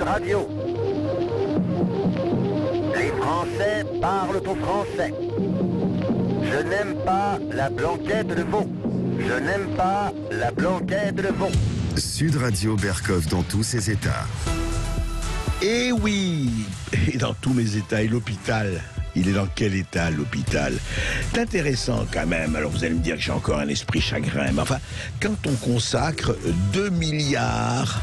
Radio. Les Français parlent au français. Je n'aime pas la blanquette de veau. Je n'aime pas la blanquette de veau. Sud Radio Berkov dans tous ses états. Eh oui, et dans tous mes états. Et l'hôpital, il est dans quel état, l'hôpital? C'est intéressant quand même. Alors vous allez me dire que j'ai encore un esprit chagrin. Mais enfin, quand on consacre 2 milliards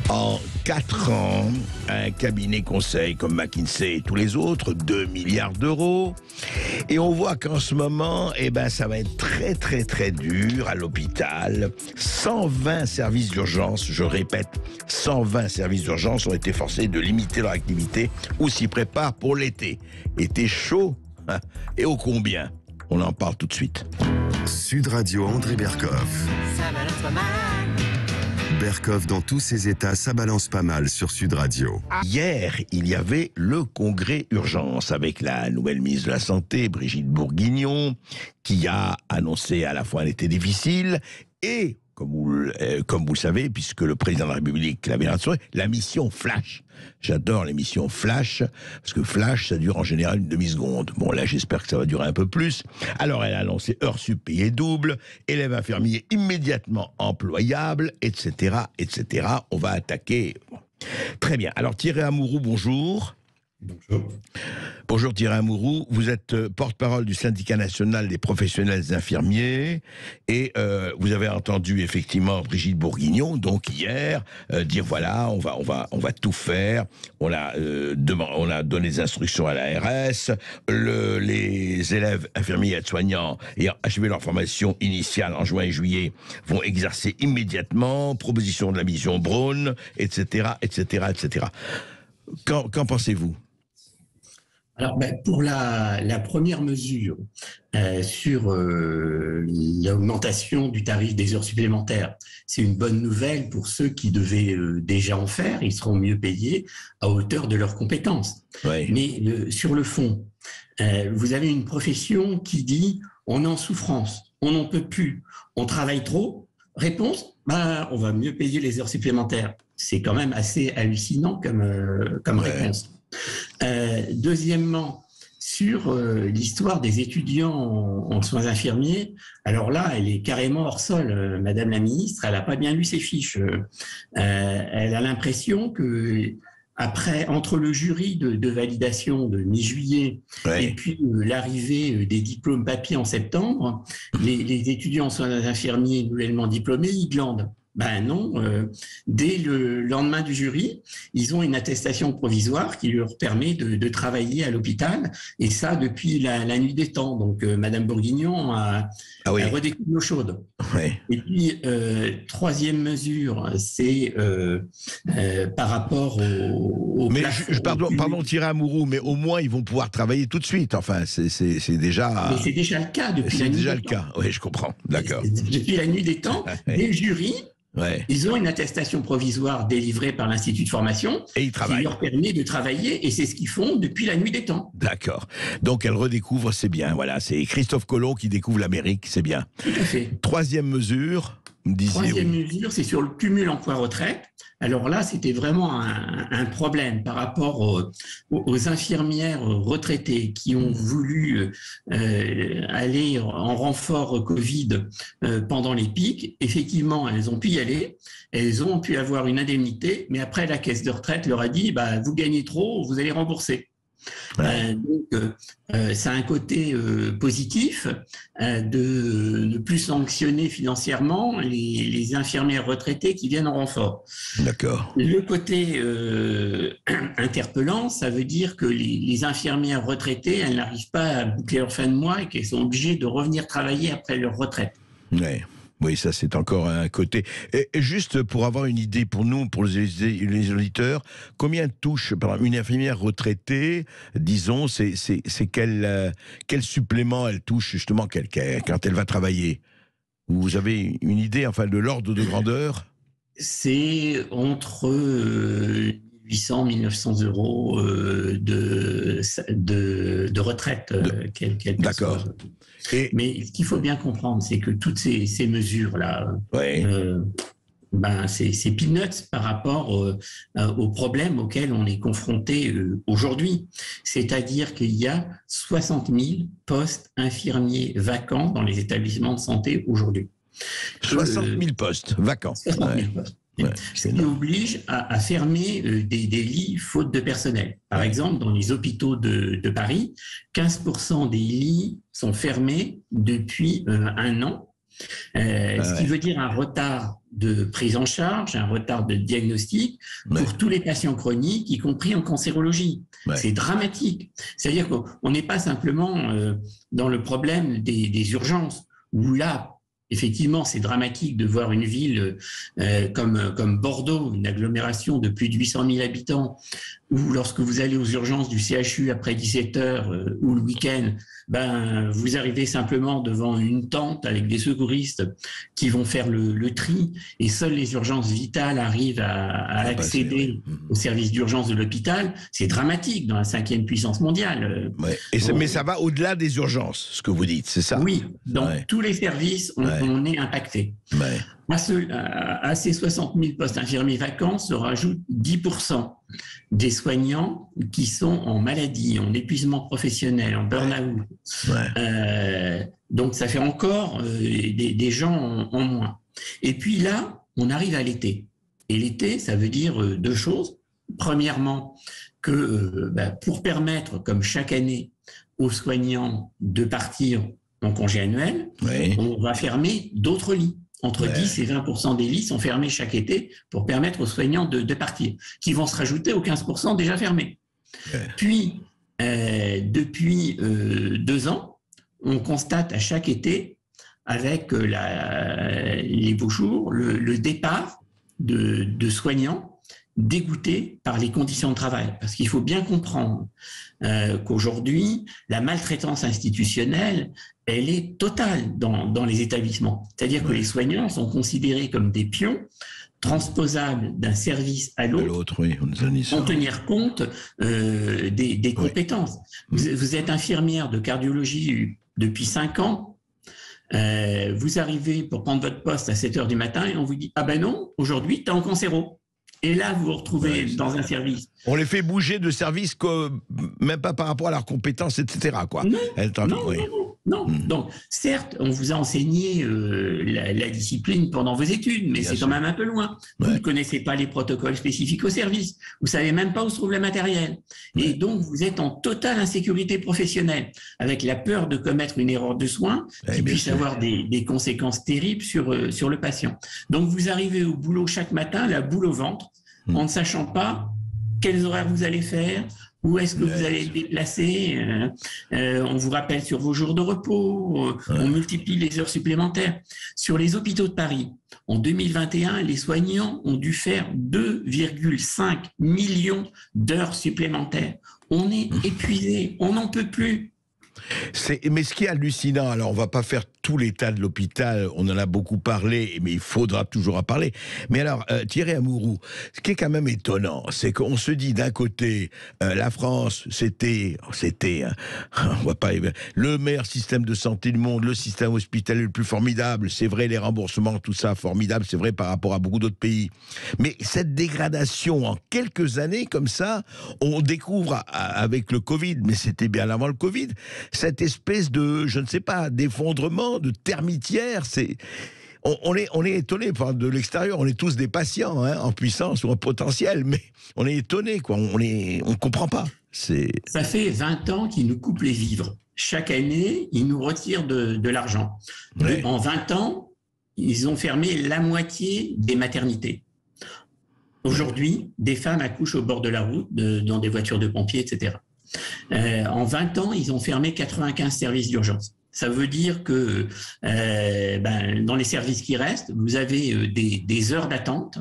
en 4 ans à un cabinet conseil comme McKinsey et tous les autres, 2 milliards d'euros, et on voit qu'en ce moment, ça va être très très très dur à l'hôpital. 120 services d'urgence, je répète, 120 services d'urgence ont été forcés de limiter leur activité ou s'y préparent pour l'été. Été chaud, hein, et ô combien? On en parle tout de suite. Sud Radio André Berkov. Ça balance pas mal. Berkov dans tous ses états, ça balance pas mal sur Sud Radio. Hier, il y avait le congrès urgence avec la nouvelle ministre de la Santé, Brigitte Bourguignon, qui a annoncé à la fois un été difficile et, comme vous le savez, puisque le président de la République l'avait annoncé, la mission Flash. J'adore les missions Flash, parce que Flash, ça dure en général une demi-seconde. Bon, là, j'espère que ça va durer un peu plus. Alors, elle a annoncé heures sup payées double, élèves infirmiers immédiatement employables, etc., etc. On va attaquer. Très bien. Alors, Thierry Amouroux, bonjour. Bonjour. Bonjour Thierry Amouroux, vous êtes porte-parole du syndicat national des professionnels infirmiers et vous avez entendu effectivement Brigitte Bourguignon donc hier dire voilà on va tout faire, on a donné des instructions à l'ARS, les élèves infirmiers et aides-soignants ayant achevé leur formation initiale en juin et juillet vont exercer immédiatement, proposition de la mission Braun, etc., etc., etc. Qu'en pensez-vous ? Alors, pour la première mesure sur l'augmentation du tarif des heures supplémentaires, c'est une bonne nouvelle pour ceux qui devaient déjà en faire. Ils seront mieux payés à hauteur de leurs compétences. Oui. Mais sur le fond, vous avez une profession qui dit on est en souffrance, on n'en peut plus, on travaille trop. Réponse, on va mieux payer les heures supplémentaires. C'est quand même assez hallucinant comme réponse. Deuxièmement, sur l'histoire des étudiants en soins infirmiers, alors là, elle est carrément hors sol, Madame la Ministre, elle n'a pas bien lu ses fiches. Elle a l'impression que entre le jury de validation de mi-juillet et puis l'arrivée des diplômes papier en septembre, les étudiants en soins infirmiers nouvellement diplômés, ils glandent. Non, dès le lendemain du jury, ils ont une attestation provisoire qui leur permet de travailler à l'hôpital, et ça depuis la nuit des temps. Donc, Madame Bourguignon a redécouvert l'eau chaude. Oui. Et puis, troisième mesure, c'est par rapport au mais pardon Thierry Amouroux, mais au moins ils vont pouvoir travailler tout de suite. Enfin, c'est déjà... Mais c'est déjà le cas depuis la nuit des temps. C'est déjà le cas, oui, je comprends, d'accord. Depuis la nuit des temps, dès le jury... Ils ont une attestation provisoire délivrée par l'Institut de formation et ils travaillent. Qui leur permet de travailler, et c'est ce qu'ils font depuis la nuit des temps. D'accord. Donc elle redécouvre, c'est bien. Voilà, c'est Christophe Colomb qui découvre l'Amérique, c'est bien. Tout à fait. Troisième mesure, mesure, c'est sur le cumul emploi-retraite. Alors là, c'était vraiment un problème par rapport aux infirmières retraitées qui ont voulu aller en renfort Covid pendant les pics. Effectivement, elles ont pu y aller, elles ont pu avoir une indemnité, mais après, la caisse de retraite leur a dit vous gagnez trop, vous allez rembourser. Ça a un côté positif de ne plus sanctionner financièrement les infirmières retraitées qui viennent en renfort. D'accord. Le côté interpellant, ça veut dire que les infirmières retraitées, elles n'arrivent pas à boucler leur fin de mois et qu'elles sont obligées de revenir travailler après leur retraite. Oui, ça c'est encore un côté. Et juste pour avoir une idée pour nous, pour les auditeurs, combien touche une infirmière retraitée, disons, c'est quel supplément elle touche justement quand elle va travailler? Vous avez une idée, enfin, de l'ordre de grandeur? C'est entre 800, 1900 euros de retraite. D'accord. Mais ce qu'il faut bien comprendre, c'est que toutes ces mesures-là, c'est peanuts par rapport aux problèmes auxquels on est confronté aujourd'hui. C'est-à-dire qu'il y a 60 000 postes infirmiers vacants dans les établissements de santé aujourd'hui. 60 000 postes vacants. 60 000 postes. Ce qui oblige à fermer des lits faute de personnel. Par exemple, dans les hôpitaux de Paris, 15% des lits sont fermés depuis un an. Ce qui veut dire un retard de prise en charge, un retard de diagnostic pour tous les patients chroniques, y compris en cancérologie. C'est dramatique. C'est-à-dire qu'on n'est pas simplement dans le problème des urgences, où là, effectivement, c'est dramatique de voir une ville comme Bordeaux, une agglomération de plus de 800 000 habitants, où lorsque vous allez aux urgences du CHU après 17 heures ou le week-end, vous arrivez simplement devant une tente avec des secouristes qui vont faire le tri, et seules les urgences vitales arrivent à accéder aux services d'urgence de l'hôpital. C'est dramatique dans la 5e puissance mondiale. Mais ça va au-delà des urgences, ce que vous dites, c'est ça? Oui, dans tous les services, on est impacté. À ces 60 000 postes infirmiers vacants se rajoutent 10% des soignants qui sont en maladie, en épuisement professionnel, en burn-out. Donc ça fait encore des gens en moins. Et puis là, on arrive à l'été. Et l'été, ça veut dire deux choses. Premièrement, que pour permettre, comme chaque année, aux soignants de partir en congé annuel, on va fermer d'autres lits. Entre 10 et 20% des lits sont fermés chaque été pour permettre aux soignants de partir, qui vont se rajouter aux 15% déjà fermés. Puis, depuis 2 ans, on constate à chaque été, avec les beaux jours, le départ de soignants dégoûtés par les conditions de travail. Parce qu'il faut bien comprendre qu'aujourd'hui, la maltraitance institutionnelle, elle est totale dans les établissements. C'est-à-dire que les soignants sont considérés comme des pions transposables d'un service à l'autre, sans tenir compte des compétences. Vous êtes infirmière de cardiologie depuis 5 ans, vous arrivez pour prendre votre poste à 7 heures du matin et on vous dit « Ah ben non, aujourd'hui, tu es en cancéro ». Et là, vous vous retrouvez dans un service. On les fait bouger de service, même pas par rapport à leurs compétences, etc. Quoi. Non. Donc, certes, on vous a enseigné la discipline pendant vos études, mais c'est quand même un peu loin. Vous ne connaissez pas les protocoles spécifiques au service. Vous savez même pas où se trouve le matériel. Et donc, vous êtes en totale insécurité professionnelle, avec la peur de commettre une erreur de soin qui puisse avoir des conséquences terribles sur le patient. Donc, vous arrivez au boulot chaque matin, la boule au ventre, en ne sachant pas quels horaires vous allez faire, où est-ce que vous allez le déplacer. On vous rappelle sur vos jours de repos, on multiplie les heures supplémentaires. Sur les hôpitaux de Paris, en 2021, les soignants ont dû faire 2,5 millions d'heures supplémentaires. On est épuisé, on n'en peut plus. Mais ce qui est hallucinant, alors on ne va pas faire tout l'état de l'hôpital, on en a beaucoup parlé, mais il faudra toujours en parler. Mais alors, Thierry Amouroux, ce qui est quand même étonnant, c'est qu'on se dit d'un côté, la France, c'était on va pas, le meilleur système de santé du monde, le système hospitalier le plus formidable, c'est vrai, les remboursements, tout ça, formidable, c'est vrai par rapport à beaucoup d'autres pays. Mais cette dégradation en quelques années comme ça, on découvre avec le Covid, mais c'était bien avant le Covid, cette espèce de, je ne sais pas, d'effondrement, de termitière, on est étonné de l'extérieur, on est tous des patients en puissance ou en potentiel, mais on est étonné, quoi. On comprend pas. Ça fait 20 ans qu'ils nous coupent les vivres. Chaque année, ils nous retirent de l'argent. En 20 ans, ils ont fermé la moitié des maternités. Aujourd'hui, des femmes accouchent au bord de la route, dans des voitures de pompiers, etc. En 20 ans, ils ont fermé 95 services d'urgence. Ça veut dire que dans les services qui restent, vous avez des heures d'attente.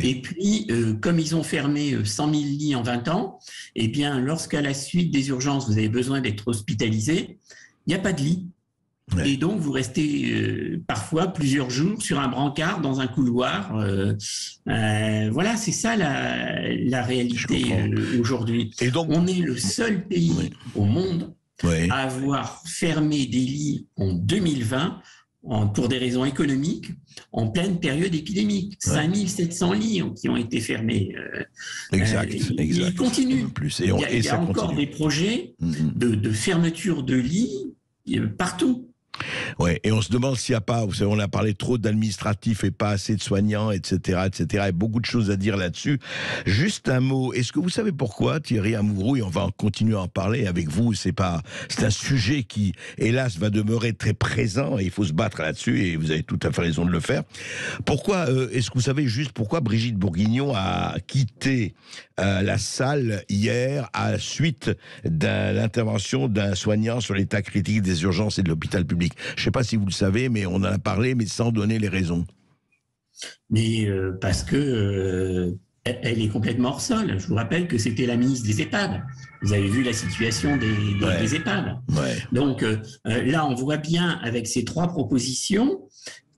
Et puis, comme ils ont fermé 100 000 lits en 20 ans, eh bien, lorsqu'à la suite des urgences, vous avez besoin d'être hospitalisé, il n'y a pas de lit. Et donc, vous restez parfois plusieurs jours sur un brancard dans un couloir. Voilà, c'est ça la réalité aujourd'hui. Et donc, on est le seul pays au monde à avoir fermé des lits en 2020 pour des raisons économiques, en pleine période épidémique. 5700 lits qui ont été fermés. Exact. Il continue. Plus. Il y a encore des projets de fermeture de lits partout. Ouais, et on se demande s'il n'y a pas, vous savez, on a parlé trop d'administratifs et pas assez de soignants, etc., etc., et beaucoup de choses à dire là-dessus. Juste un mot, est-ce que vous savez pourquoi, Thierry Amouroux, et on va continuer à en parler avec vous, c'est un sujet qui, hélas, va demeurer très présent, et il faut se battre là-dessus, et vous avez tout à fait raison de le faire. Pourquoi, est-ce que vous savez juste pourquoi Brigitte Bourguignon a quitté la salle hier à la suite de l'intervention d'un soignant sur l'état critique des urgences et de l'hôpital public? Je ne sais pas si vous le savez, mais on en a parlé, mais sans donner les raisons. Mais parce que elle est complètement hors sol. Je vous rappelle que c'était la ministre des EHPAD. Vous avez vu la situation des EHPAD. Ouais. Donc là, on voit bien avec ces 3 propositions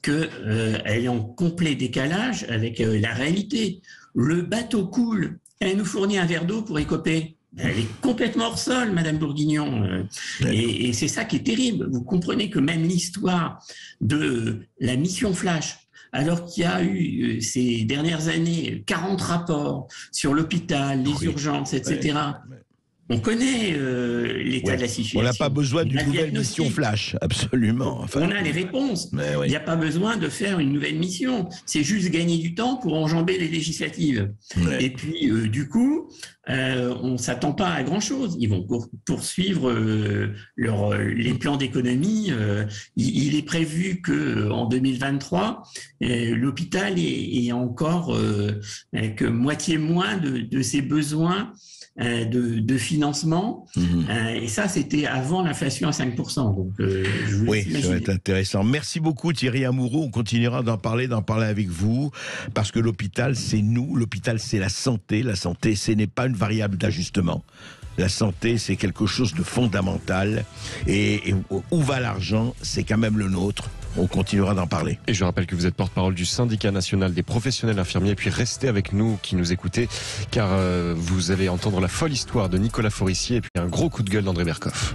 qu'elle est en complet décalage avec la réalité. Le bateau coule. Elle nous fournit un verre d'eau pour écoper. Elle est complètement hors sol, Madame Bourguignon. Et c'est ça qui est terrible. Vous comprenez que même l'histoire de la mission Flash, alors qu'il y a eu ces dernières années 40 rapports sur l'hôpital, les urgences, etc., on connaît l'état de la situation. On n'a pas besoin d'une nouvelle mission Flash, absolument. Enfin, on a les réponses. Il n'y a pas besoin de faire une nouvelle mission. C'est juste gagner du temps pour enjamber les législatives. Et puis, du coup, on ne s'attend pas à grand-chose. Ils vont poursuivre les plans d'économie. Il est prévu qu'en 2023, l'hôpital ait encore que moitié moins de ses besoins de financement. Et ça, c'était avant l'inflation à 5%. Donc, oui, ça va être intéressant. Merci beaucoup, Thierry Amouroux. On continuera d'en parler avec vous, parce que l'hôpital, c'est nous. L'hôpital, c'est la santé. La santé, ce n'est pas une variable d'ajustement. La santé, c'est quelque chose de fondamental. Et où va l'argent, c'est quand même le nôtre. On continuera d'en parler. Et je rappelle que vous êtes porte-parole du syndicat national des professionnels infirmiers. Et puis restez avec nous qui nous écoutez, car vous allez entendre la folle histoire de Nicolas Forissier et puis un gros coup de gueule d'André Berkoff.